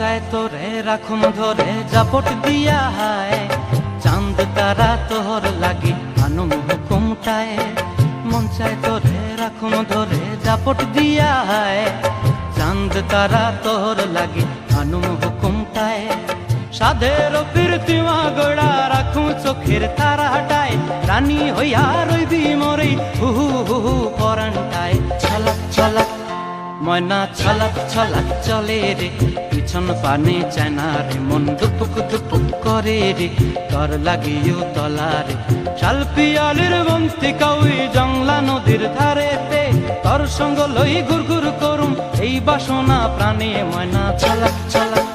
চায় তোরে রাখুম ধরে জাপট দিয়া হায়, চাঁদ তারা তোর লাগি আনুম হুকুমটায়। মন চায় তোরে রাখুম ধরে জাপট দিয়া হায়, চাঁদ তারা তোর লাগি আনুম হুকুমটায়। সাধের প্রীতিমা গোড়া রাখুম চোখের তারা হাটায়, রানী হইয়া রইবি মোরে হুহু হুহু পরান্টায়। ছলাক ছলাক ময়না ছলাক ছলাক চলে রে, পিছন পানে চায়না রে, মন দুপুক দুপুক করে রে, তর লাগিও তলারে। শালপিয়ালির বন্তি কাউই জংলা নদীর ধারেতে, তর সঙ্গ লই ঘুর ঘুর করুম এই বাসনা প্রাণে। ময়না ছলাক ছলাক